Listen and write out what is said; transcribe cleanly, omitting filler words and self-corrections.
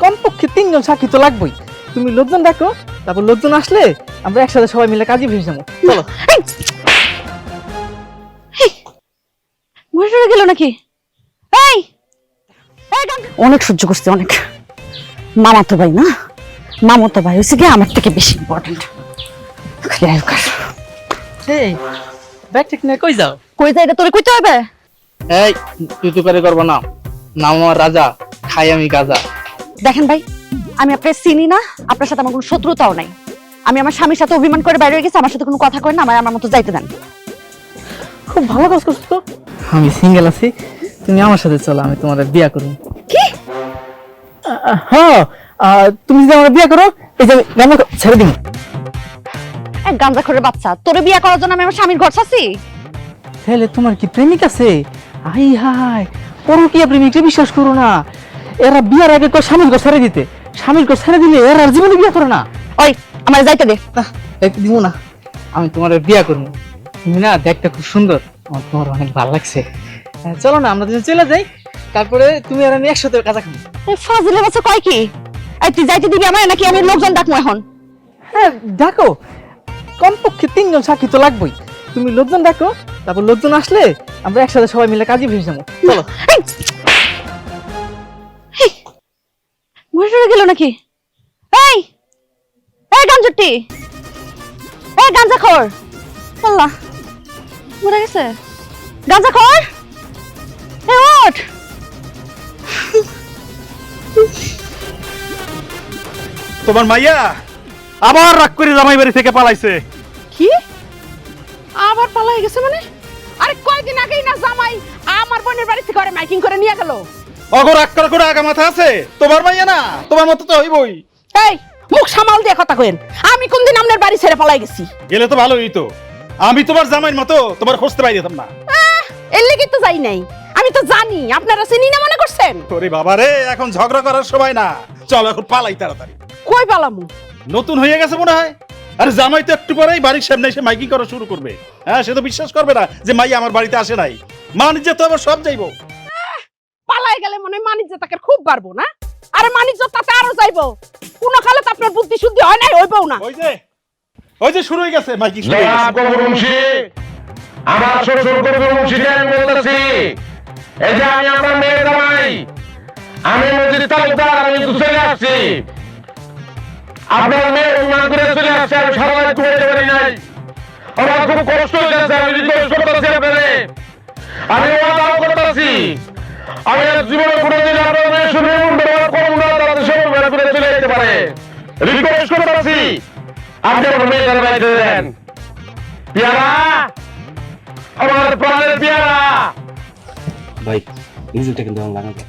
কমপক্ষে 3 জন সাক্ষী তো লাগবেই। তুমি লোকজন ডাকো, তারপর লোকজন আসলে আমরা একসাথে সবাই মিলে কাজে ভেসে যাবো। চলো। মরে গেল নাকি? এই অনেক সহ্য করছি, অনেক। মামাতো ভাই না, মামাতো ভাই হচ্ছে কি আমার থেকে বেশি ইম্পর্টেন্ট। এই ব্যাগ ঠিক নিয়ে কই যাও? কই যাই, এটা তোরে কইতে হবে? এই তুই তো করে করবো না, নাম আমার রাজা, খাই আমি গাজা। দেখেন ভাই, আমি আপনার চিনি না, আপনার সাথে আমার কোনো শত্রুতাও নাই। আমি আমার স্বামীর সাথে অভিমান করে বাইরে গেছি, আমার সাথে কোনো কথা করেন না, আমার মতো যাইতে দেন। খুব ভালো কাজ করছো তো। আমি সিঙ্গেল আছি, তুমি আমার সাথে চলো, আমি তোমার বিয়ে করব। কি? হ্যাঁ, তুমি যদি আমার বিয়ে করো, এই যে আমি ছেড়ে দিব। এক গাঁজাখোরের বাচ্চা, তোরে বিয়ে করার জন্য আমি আমার স্বামীর ঘর ছাড়ছি? তাহলে তোমার কি প্রেমিক আছে? আই হাই, পরকীয়া প্রেমিককে বিশ্বাস করো না। এরা বিয়ার আগে কয় স্বামীর ঘর ছেড়ে দিতে, স্বামীর ঘর ছেড়ে দিলে এরা আর জীবনে বিয়ে করে না। ওই আমার যাইতে দে। দিব না, আমি তোমার বিয়ে করবো। তুমি না দেখতে খুব সুন্দর, আমার তোমার অনেক ভালো লাগছে। চলো না আমরা দুজন চলে যাই, তারপরে তুমি আর আমি একসাথে কাজা খাবো। ফাজিলের বাচ্চা কয় কি? এই তুই যাইতে দিবি আমার, নাকি আমি লোকজন ডাকবো এখন? হ্যাঁ ডাকো, কমপক্ষে 3 জন সাক্ষী তো লাগবেই। তুমি লোকজন ডাকো, তারপর লোকজন আসলে আমরা একসাথে সবাই মিলে কাজে ভেসে যাবো। চলো। মরে গেল নাকি? এই এই গাঞ্জুটি, এই গাঞ্জাখোর, আল্লাহ মরে গেছে। গাঞ্জাখোর, এই ওঠ। তোমার মাইয়া আবার রাগ করে জামাই বাড়ি থেকে পালাইছে। কি আবার পালাই গেছে মানে? আরে কয়দিন আগেই না জামাই আমার বোনের বাড়ি থেকে মাইকিং করে নিয়ে গেল। অগো রাগ করার করে আগা মাথা আছে? তোমার মাইয়া না, তোমার মতো তো হইবই। এই মুখ সামাল দিয়ে কথা কইেন, আমি কোনদিন আপনার বাড়ি ছেড়ে পালাই গেছি? গেলে তো ভালোই তো, আমি তোমার জামাইয়ের মতো তোমার খুঁজতে পাইতাম না। এর লেগে তো যাই নাই, আমি তো জানি আপনারা চিনি না মনে করছেন। ওরে বাবা রে, এখন ঝগড়া করার সময় না, চলো এখন পালাই তাড়াতাড়ি। কই পালামু? নতুন হয়ে গেছে মনে হয়। আরে জামাই তো একটু পরেই বাড়ির সামনে এসে মাইকিং করা শুরু করবে। হ্যাঁ, সে তো বিশ্বাস করবে না যে মাইয়া আমার বাড়িতে আসে নাই। মানিজ্য তো আবার সব যাইবো। পালাই গেলে মনে হয় মানিজ্য তাকে খুব বাড়বো না? আরে মানিজ্য তাতে আরো যাইবো। কোন কালে তো আপনার বুদ্ধি শুদ্ধি হয় নাই, হইবও না। ওই যে শুরু হয়ে গেছে মাইকিং শুরু হয়ে গেছে। আমার শ্বশুর মুন্সিকে আমি বলতেছি, এই যে আমি আমার মেয়ে জামাই, আমি মসজিদ তালুকদার, আমি কিন্তু চলে আসছি। আপনার মেয়ে অনুমান করে চলে আসছে, আমি সারা রাত ঘুমাইতে পারি নাই। আমার খুব কষ্ট হয়েছে, আমি রিকোয়েস্ট করতেছি আপনারে, আমি ওয়াদা করতেছি, আমি জীবনে কোনোদিন আপনার মেয়ে শুনে ব্যবহার করব না, তাদের সব বেড়া করে চলে যেতে পারে। রিকোয়েস্ট করতেছি, আপনি আমার মেয়েটার বাড়িতে দেন। পিয়ারা, আমার প্রাণের পিয়ারা। ভাই মিউজিকটা কিন্তু লাগাবে।